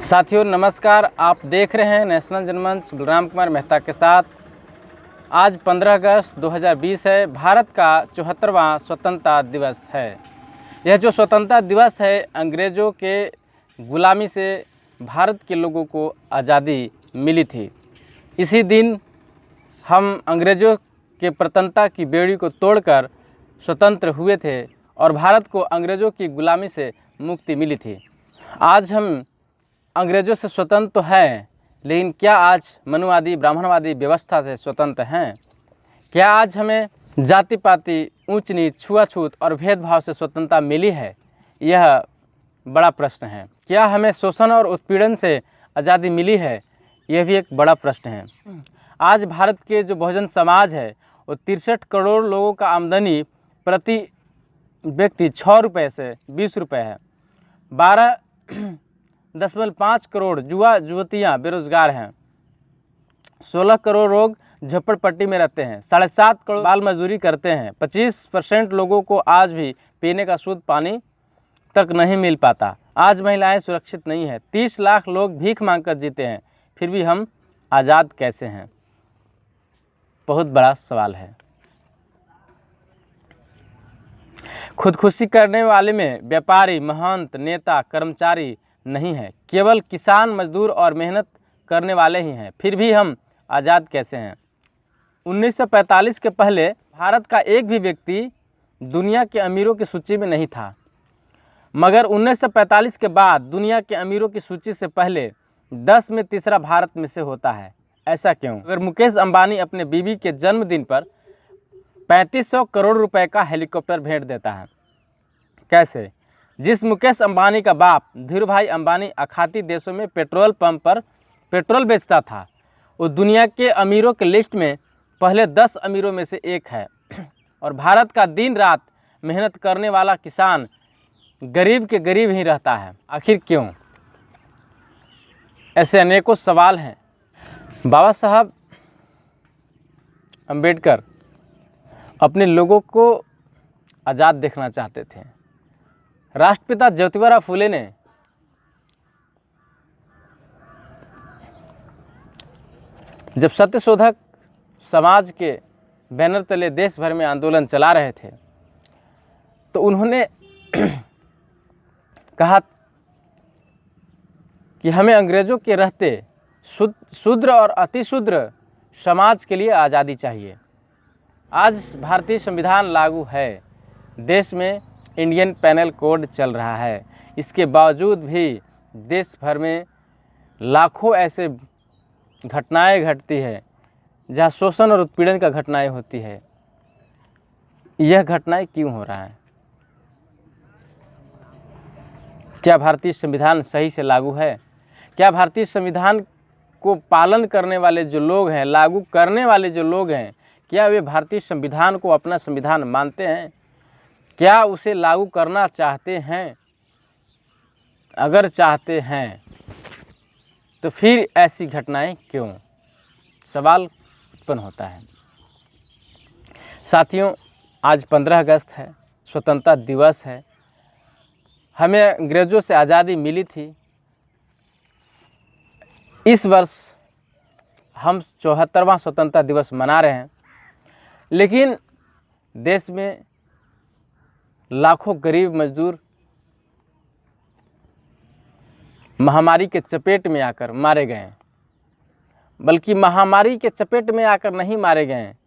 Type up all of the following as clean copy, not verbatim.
साथियों नमस्कार, आप देख रहे हैं नेशनल जनमंच बलराम कुमार मेहता के साथ। आज 15 अगस्त 2020 है। भारत का 74वां स्वतंत्रता दिवस है। यह जो स्वतंत्रता दिवस है, अंग्रेज़ों के गुलामी से भारत के लोगों को आज़ादी मिली थी। इसी दिन हम अंग्रेज़ों के प्रतंत्रता की बेड़ी को तोड़कर स्वतंत्र हुए थे और भारत को अंग्रेज़ों की गुलामी से मुक्ति मिली थी। आज हम अंग्रेज़ों से स्वतंत्र तो हैं, लेकिन क्या आज मनुवादी ब्राह्मणवादी व्यवस्था से स्वतंत्र हैं? क्या आज हमें जाति पाति, ऊंच नीच, छुआछूत और भेदभाव से स्वतंत्रता मिली है? यह बड़ा प्रश्न है। क्या हमें शोषण और उत्पीड़न से आज़ादी मिली है? यह भी एक बड़ा प्रश्न है। आज भारत के जो बहुजन समाज है, वो 63 करोड़ लोगों का आमदनी प्रति व्यक्ति 6 रुपये से 20 रुपये है। 12.5 करोड़ युवतियाँ बेरोजगार हैं। 16 करोड़ लोग झोपड़पट्टी में रहते हैं। 7.5 करोड़ बाल मजदूरी करते हैं। 25% लोगों को आज भी पीने का शुद्ध पानी तक नहीं मिल पाता। आज महिलाएं सुरक्षित नहीं है। 30 लाख लोग भीख मांगकर जीते हैं। फिर भी हम आज़ाद कैसे हैं? बहुत बड़ा सवाल है। खुदकुशी करने वाले में व्यापारी, महंत, नेता, कर्मचारी नहीं है, केवल किसान, मजदूर और मेहनत करने वाले ही हैं। फिर भी हम आज़ाद कैसे हैं? 1945 के पहले भारत का एक भी व्यक्ति दुनिया के अमीरों की सूची में नहीं था, मगर 1945 के बाद दुनिया के अमीरों की सूची से पहले 10 में तीसरा भारत में से होता है। ऐसा क्यों? अगर मुकेश अंबानी अपने बीवी के जन्मदिन पर 3500 करोड़ रुपए का हेलीकॉप्टर भेंट देता है, कैसे? जिस मुकेश अंबानी का बाप धीरूभाई अंबानी आखाती देशों में पेट्रोल पंप पर पेट्रोल बेचता था, वो दुनिया के अमीरों के लिस्ट में पहले 10 अमीरों में से एक है। और भारत का दिन रात मेहनत करने वाला किसान गरीब के गरीब ही रहता है। आखिर क्यों? ऐसे अनेकों सवाल हैं। बाबा साहब अम्बेडकर अपने लोगों को आज़ाद देखना चाहते थे। राष्ट्रपिता ज्योतिबा फुले ने जब सत्यशोधक समाज के बैनर तले देश भर में आंदोलन चला रहे थे, तो उन्होंने कहा कि हमें अंग्रेज़ों के रहते शूद्र और अतिशूद्र समाज के लिए आज़ादी चाहिए। आज भारतीय संविधान लागू है, देश में इंडियन पेनल कोड चल रहा है। इसके बावजूद भी देश भर में लाखों ऐसे घटनाएं घटती है जहां शोषण और उत्पीड़न का घटनाएं होती है। यह घटनाएं क्यों हो रहा है? क्या भारतीय संविधान सही से लागू है? क्या भारतीय संविधान को पालन करने वाले जो लोग हैं, लागू करने वाले जो लोग हैं, क्या वे भारतीय संविधान को अपना संविधान मानते हैं? क्या उसे लागू करना चाहते हैं? अगर चाहते हैं तो फिर ऐसी घटनाएं क्यों? सवाल उत्पन्न होता है। साथियों, आज 15 अगस्त है, स्वतंत्रता दिवस है। हमें अंग्रेज़ों से आज़ादी मिली थी। इस वर्ष हम 74वां स्वतंत्रता दिवस मना रहे हैं, लेकिन देश में लाखों गरीब मजदूर महामारी के चपेट में आकर मारे गए हैं। बल्कि महामारी के चपेट में आकर नहीं मारे गए हैं,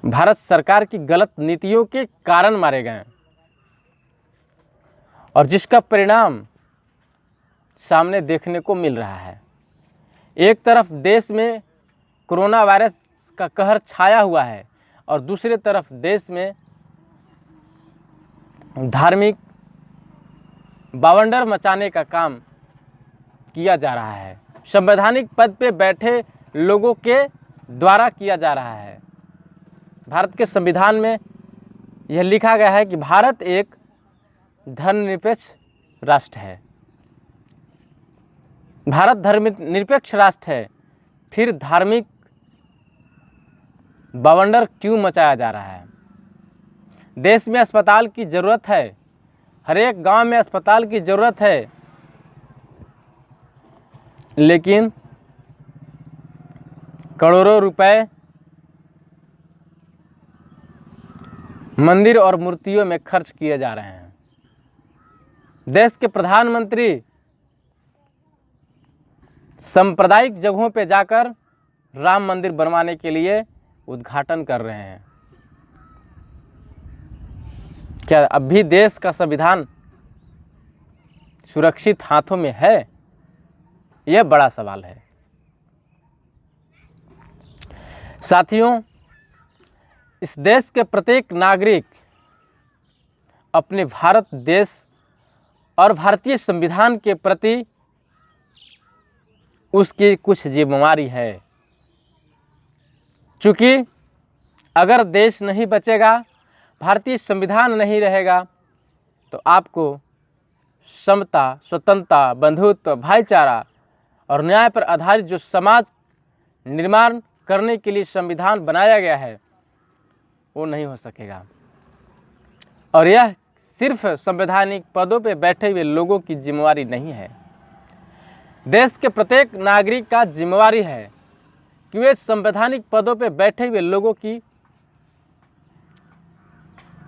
भारत सरकार की गलत नीतियों के कारण मारे गए हैं, और जिसका परिणाम सामने देखने को मिल रहा है। एक तरफ देश में कोरोना वायरस का कहर छाया हुआ है, और दूसरी तरफ देश में धार्मिक बावंडर मचाने का काम किया जा रहा है। संवैधानिक पद पे बैठे लोगों के द्वारा किया जा रहा है। भारत के संविधान में यह लिखा गया है कि भारत एक धर्मनिरपेक्ष राष्ट्र है। भारत धर्मनिरपेक्ष राष्ट्र है, फिर धार्मिक बवंडर क्यों मचाया जा रहा है? देश में अस्पताल की ज़रूरत है, हर एक गांव में अस्पताल की ज़रूरत है, लेकिन करोड़ों रुपए मंदिर और मूर्तियों में खर्च किए जा रहे हैं। देश के प्रधानमंत्री सांप्रदायिक जगहों पे जाकर राम मंदिर बनवाने के लिए उद्घाटन कर रहे हैं। क्या अब भी देश का संविधान सुरक्षित हाथों में है? यह बड़ा सवाल है। साथियों, इस देश के प्रत्येक नागरिक अपने भारत देश और भारतीय संविधान के प्रति उसकी कुछ जिम्मेवारी है। चूँकि अगर देश नहीं बचेगा, भारतीय संविधान नहीं रहेगा, तो आपको समता, स्वतंत्रता, बंधुत्व, भाईचारा और न्याय पर आधारित जो समाज निर्माण करने के लिए संविधान बनाया गया है वो नहीं हो सकेगा। और यह सिर्फ संवैधानिक पदों पर बैठे हुए लोगों की जिम्मेवारी नहीं है, देश के प्रत्येक नागरिक का जिम्मेवारी है कि वे संवैधानिक पदों पर बैठे हुए लोगों की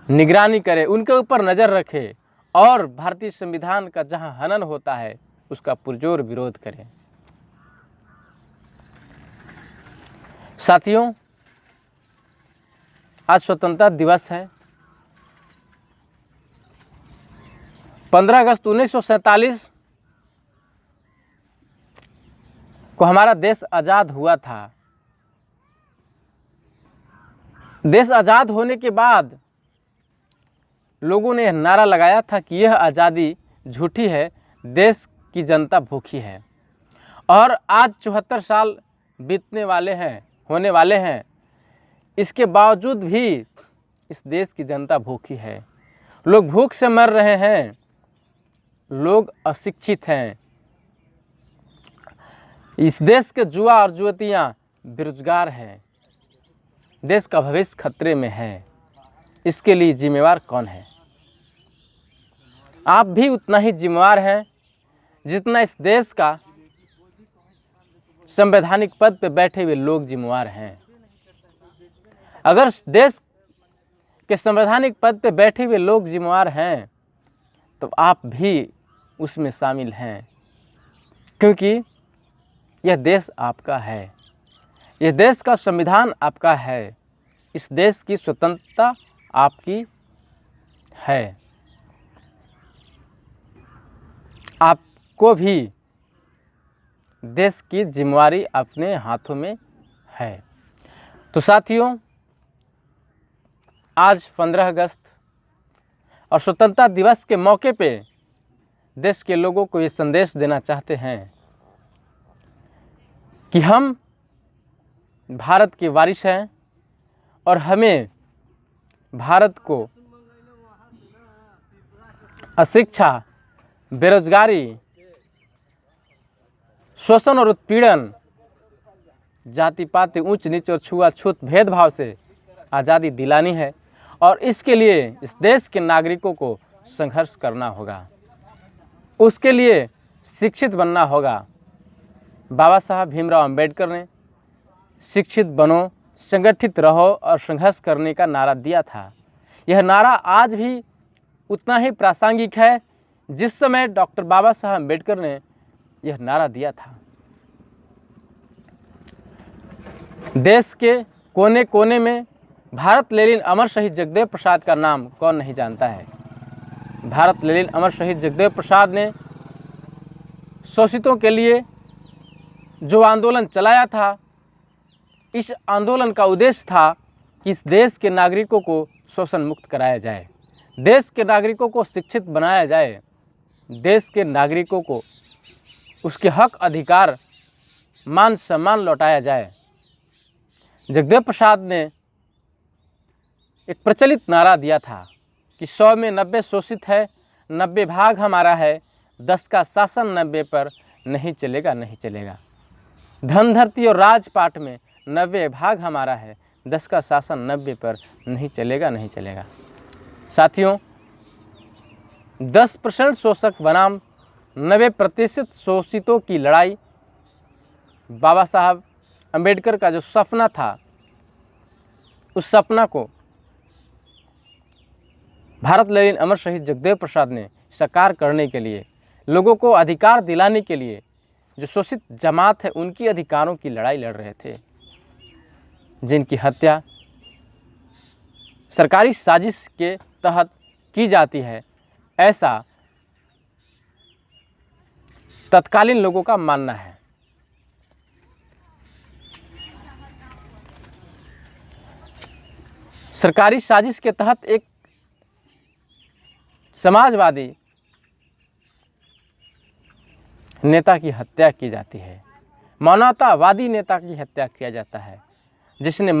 निगरानी करे, उनके ऊपर नज़र रखे और भारतीय संविधान का जहां हनन होता है उसका पुरजोर विरोध करें। साथियों, आज स्वतंत्रता दिवस है। 15 अगस्त 1947 को हमारा देश आज़ाद हुआ था। देश आज़ाद होने के बाद लोगों ने नारा लगाया था कि यह आज़ादी झूठी है, देश की जनता भूखी है। और आज 74 साल होने वाले हैं, इसके बावजूद भी इस देश की जनता भूखी है। लोग भूख से मर रहे हैं, लोग अशिक्षित हैं, इस देश के जुआ और जुवतियाँ बेरोजगार हैं, देश का भविष्य खतरे में है। इसके लिए जिम्मेवार कौन है? आप भी उतना ही जिम्मेवार हैं जितना इस देश का संवैधानिक पद पर बैठे हुए लोग जिम्मेवार हैं। अगर देश के संवैधानिक पद पर बैठे हुए लोग जिम्मेवार हैं तो आप भी उसमें शामिल हैं, क्योंकि यह देश आपका है, यह देश का संविधान आपका है, इस देश की स्वतंत्रता आपकी है। आपको भी देश की जिम्मेवारी अपने हाथों में है। तो साथियों, आज 15 अगस्त और स्वतंत्रता दिवस के मौके पे देश के लोगों को ये संदेश देना चाहते हैं कि हम भारत के वारिस हैं और हमें भारत को अशिक्षा, बेरोजगारी, शोषण और उत्पीड़न, जाति पाति, ऊंच नीच और छुआछूत भेदभाव से आज़ादी दिलानी है। और इसके लिए इस देश के नागरिकों को संघर्ष करना होगा, उसके लिए शिक्षित बनना होगा। बाबा साहब भीमराव अंबेडकर ने शिक्षित बनो, संगठित रहो और संघर्ष करने का नारा दिया था। यह नारा आज भी उतना ही प्रासंगिक है जिस समय डॉक्टर बाबा साहब अंबेडकर ने यह नारा दिया था। देश के कोने कोने में भारत लेनिन अमर शहीद जगदेव प्रसाद का नाम कौन नहीं जानता है। भारत लेनिन अमर शहीद जगदेव प्रसाद ने शोषितों के लिए जो आंदोलन चलाया था, इस आंदोलन का उद्देश्य था कि इस देश के नागरिकों को शोषण मुक्त कराया जाए, देश के नागरिकों को शिक्षित बनाया जाए, देश के नागरिकों को उसके हक अधिकार मान सम्मान लौटाया जाए। जगदेव प्रसाद ने एक प्रचलित नारा दिया था कि 100 में 90 शोषित है, 90 भाग हमारा है, 10 का शासन 90 पर नहीं चलेगा, नहीं चलेगा। धन धरती और राजपाट में 90 भाग हमारा है, 10 का शासन 90 पर नहीं चलेगा, नहीं चलेगा। साथियों, 10% शोषक बनाम 90% शोषितों की लड़ाई। बाबा साहब अम्बेडकर का जो सपना था, उस सपना को भारत ललीन अमर शहीद जगदेव प्रसाद ने साकार करने के लिए, लोगों को अधिकार दिलाने के लिए, जो शोषित जमात है उनकी अधिकारों की लड़ाई लड़ रहे थे, जिनकी हत्या सरकारी साजिश के तहत की जाती है, ऐसा तत्कालीन लोगों का मानना है। सरकारी साजिश के तहत एक समाजवादी नेता की हत्या की जाती है, मानवतावादी नेता की हत्या किया जाता है, जिसने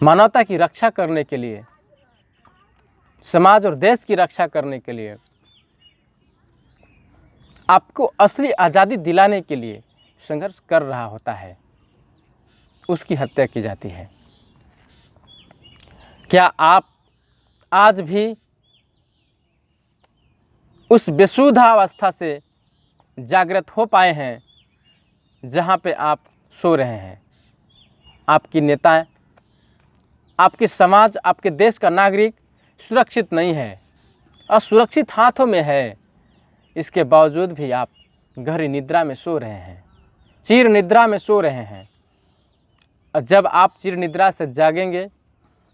मानवता की रक्षा करने के लिए, समाज और देश की रक्षा करने के लिए, आपको असली आज़ादी दिलाने के लिए संघर्ष कर रहा होता है, उसकी हत्या की जाती है। क्या आप आज भी उस बेसुधावस्था से जागृत हो पाए हैं जहाँ पे आप सो रहे हैं? आपकी नेताएं, आपके समाज, आपके देश का नागरिक सुरक्षित नहीं है, असुरक्षित हाथों में है। इसके बावजूद भी आप गहरी निद्रा में सो रहे हैं, चिर निद्रा में सो रहे हैं। और जब आप चिर निद्रा से जागेंगे,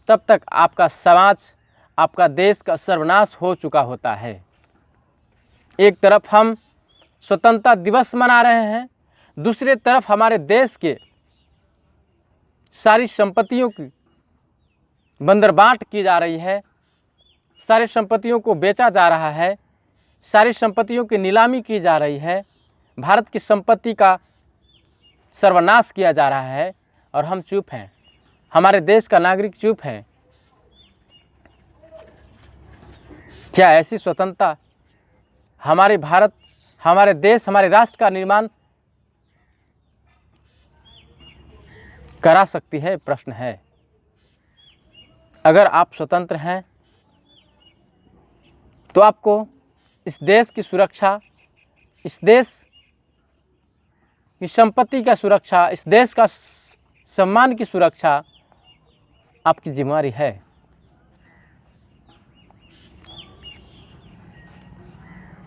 तब तक आपका समाज, आपका देश का सर्वनाश हो चुका होता है। एक तरफ हम स्वतंत्रता दिवस मना रहे हैं, दूसरी तरफ हमारे देश के सारी संपत्तियों की बंदरबाट की जा रही है, सारी संपत्तियों को बेचा जा रहा है, सारी संपत्तियों की नीलामी की जा रही है, भारत की संपत्ति का सर्वनाश किया जा रहा है, और हम चुप हैं, हमारे देश का नागरिक चुप है। क्या ऐसी स्वतंत्रता हमारे भारत, हमारे देश, हमारे राष्ट्र का निर्माण करा सकती है? प्रश्न है। अगर आप स्वतंत्र हैं तो आपको इस देश की सुरक्षा, इस देश की संपत्ति का सुरक्षा, इस देश का सम्मान की सुरक्षा आपकी जिम्मेदारी है।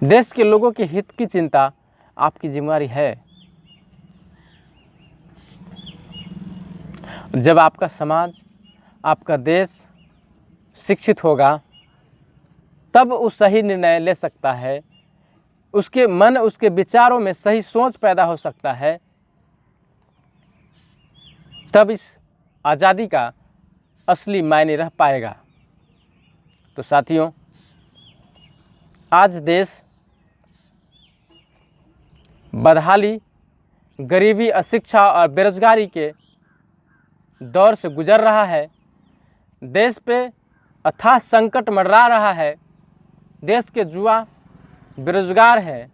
देश के लोगों के हित की चिंता आपकी जिम्मेदारी है। जब आपका समाज, आपका देश शिक्षित होगा, तब वो सही निर्णय ले सकता है, उसके मन, उसके विचारों में सही सोच पैदा हो सकता है, तब इस आज़ादी का असली मायने रह पाएगा। तो साथियों, आज देश बदहाली, गरीबी, अशिक्षा और बेरोजगारी के दौर से गुजर रहा है। देश पे अथाह संकट मंडरा रहा है। देश के युवा बेरोजगार है,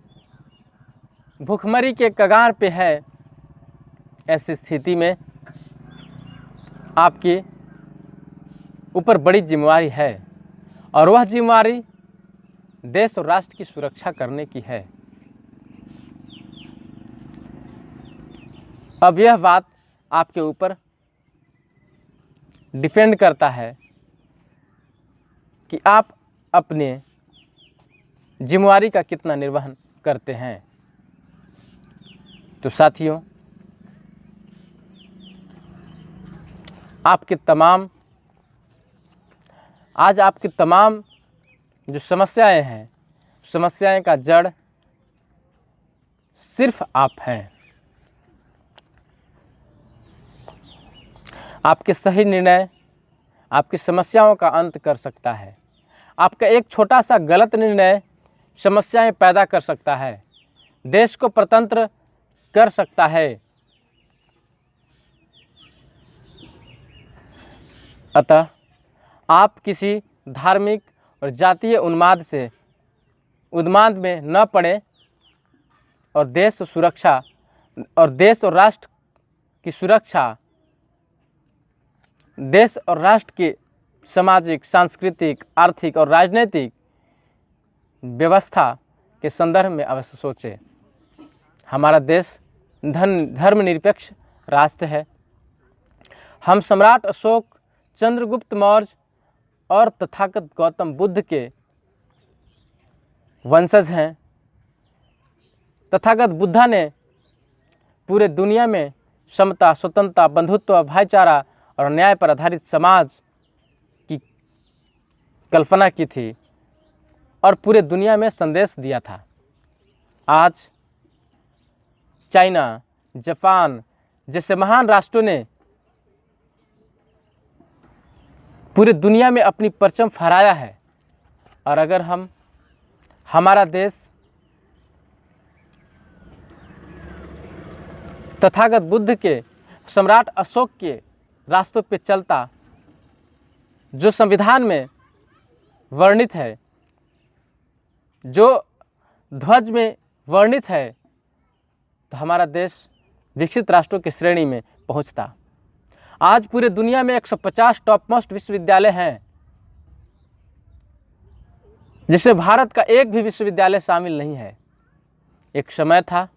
भूखमरी के कगार पे है। ऐसी स्थिति में आपके ऊपर बड़ी जिम्मेदारी है, और वह जिम्मेदारी देश और राष्ट्र की सुरक्षा करने की है। अब यह बात आपके ऊपर डिपेंड करता है कि आप अपने जिम्मेदारी का कितना निर्वहन करते हैं। तो साथियों, आज आपकी तमाम जो समस्याएं हैं, समस्याएं का जड़ सिर्फ आप हैं। आपके सही निर्णय आपकी समस्याओं का अंत कर सकता है। आपका एक छोटा सा गलत निर्णय समस्याएं पैदा कर सकता है, देश को परतंत्र कर सकता है। अतः आप किसी धार्मिक और जातीय उन्माद में न पड़े, और देश और राष्ट्र की सुरक्षा, देश और राष्ट्र की सामाजिक, सांस्कृतिक, आर्थिक और राजनीतिक व्यवस्था के संदर्भ में अवश्य सोचें। हमारा देश धर्मनिरपेक्ष राष्ट्र है। हम सम्राट अशोक, चंद्रगुप्त मौर्य और तथागत गौतम बुद्ध के वंशज हैं। तथागत बुद्धा ने पूरे दुनिया में समता, स्वतंत्रता, बंधुत्व, भाईचारा और न्याय पर आधारित समाज की कल्पना की थी और पूरे दुनिया में संदेश दिया था। आज चाइना, जापान जैसे महान राष्ट्रों ने पूरे दुनिया में अपनी परचम फहराया है। और अगर हमारा देश तथागत बुद्ध के, सम्राट अशोक के रास्तों पे चलता, जो संविधान में वर्णित है, जो ध्वज में वर्णित है, तो हमारा देश विकसित राष्ट्रों की श्रेणी में पहुंचता। आज पूरे दुनिया में 150 टॉप मोस्ट विश्वविद्यालय हैं, जिसमें भारत का एक भी विश्वविद्यालय शामिल नहीं है। एक समय था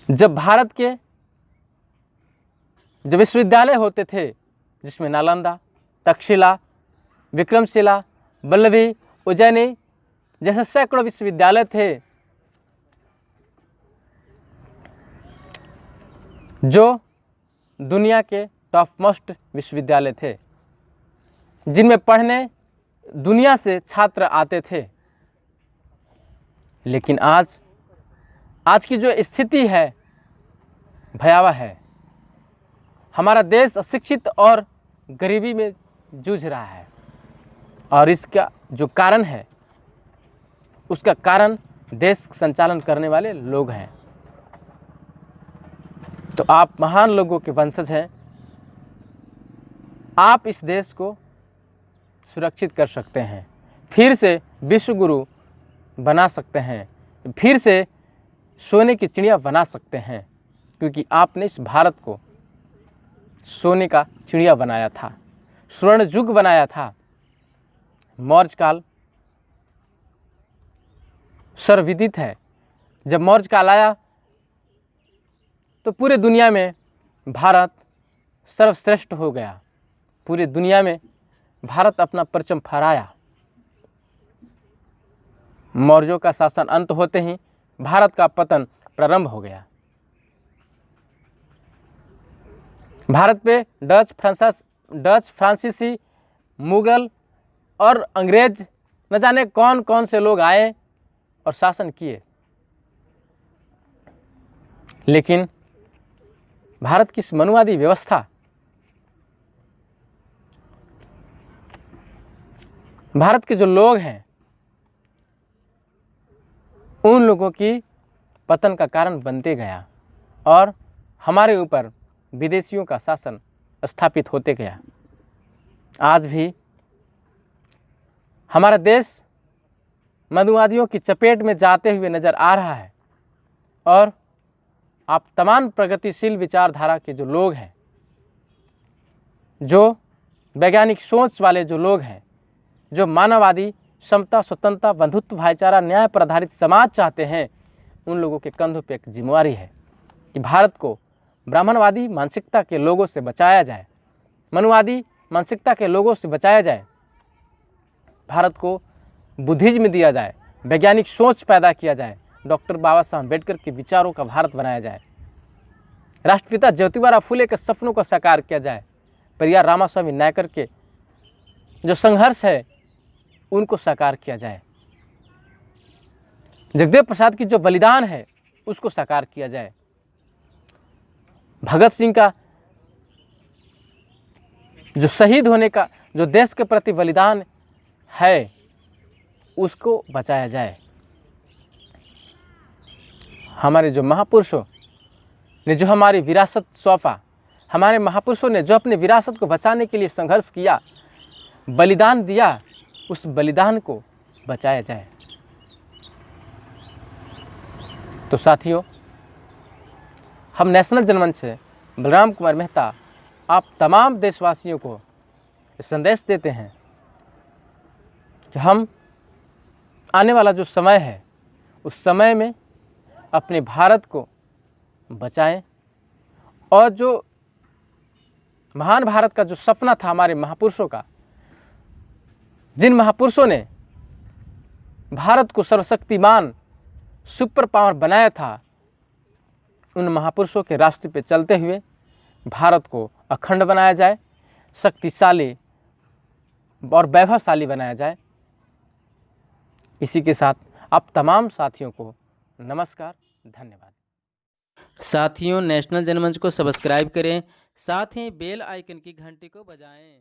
जब भारत के जो विश्वविद्यालय होते थे, जिसमें नालंदा, तक्षशिला, विक्रमशिला, वल्लभी, उज्जैनी जैसे सैकड़ों विश्वविद्यालय थे, जो दुनिया के टॉप मोस्ट विश्वविद्यालय थे, जिनमें पढ़ने दुनिया से छात्र आते थे। लेकिन आज की जो स्थिति है भयावह है। हमारा देश अशिक्षित और गरीबी में जूझ रहा है और इसका जो कारण है, उसका कारण देश संचालन करने वाले लोग हैं। तो आप महान लोगों के वंशज हैं। आप इस देश को सुरक्षित कर सकते हैं, फिर से विश्व गुरु बना सकते हैं, फिर से सोने की चिड़िया बना सकते हैं, क्योंकि आपने इस भारत को सोने का चिड़िया बनाया था, स्वर्ण युग बनाया था। मौर्य काल सर्वविदित है। जब मौर्य काल आया तो पूरे दुनिया में भारत सर्वश्रेष्ठ हो गया। पूरी दुनिया में भारत अपना परचम फहराया। मौर्यों का शासन अंत होते ही भारत का पतन प्रारंभ हो गया। भारत पे डच, फ्रांसीसी, मुगल और अंग्रेज न जाने कौन कौन से लोग आए और शासन किए, लेकिन भारत की इस मनुवादी व्यवस्था, भारत के जो लोग हैं, उन लोगों की पतन का कारण बनते गया और हमारे ऊपर विदेशियों का शासन स्थापित होते गया। आज भी हमारा देश मनुवादियों की चपेट में जाते हुए नज़र आ रहा है और आप तमाम प्रगतिशील विचारधारा के जो लोग हैं, जो वैज्ञानिक सोच वाले जो लोग हैं, जो मानववादी, समता, स्वतंत्रता, बंधुत्व, भाईचारा, न्याय पर आधारित समाज चाहते हैं, उन लोगों के कंधों पे एक जिम्मेवारी है कि भारत को ब्राह्मणवादी मानसिकता के लोगों से बचाया जाए, मनुवादी मानसिकता के लोगों से बचाया जाए, भारत को बुद्धिज्म दिया जाए, वैज्ञानिक सोच पैदा किया जाए, डॉक्टर बाबा साहब अम्बेडकर के विचारों का भारत बनाया जाए, राष्ट्रपिता ज्योतिबा फुले के सपनों को साकार किया जाए, परियार रामास्वामी नायकर के जो संघर्ष है उनको साकार किया जाए, जगदेव प्रसाद की जो बलिदान है उसको साकार किया जाए, भगत सिंह का जो शहीद होने का जो देश के प्रति बलिदान है उसको बचाया जाए। हमारे जो महापुरुषों ने जो हमारी विरासत सौंपा, हमारे महापुरुषों ने जो अपने विरासत को बचाने के लिए संघर्ष किया, बलिदान दिया, उस बलिदान को बचाया जाए। तो साथियों, हम नेशनल जनमंच से बलराम कुमार मेहता आप तमाम देशवासियों को संदेश देते हैं कि हम आने वाला जो समय है उस समय में अपने भारत को बचाएं और जो महान भारत का जो सपना था हमारे महापुरुषों का, जिन महापुरुषों ने भारत को सर्वशक्तिमान सुपर पावर बनाया था, उन महापुरुषों के रास्ते पे चलते हुए भारत को अखंड बनाया जाए, शक्तिशाली और वैभवशाली बनाया जाए। इसी के साथ आप तमाम साथियों को नमस्कार, धन्यवाद। साथियों, नेशनल जनमंच को सब्सक्राइब करें, साथ ही बेल आइकन की घंटी को बजाएं।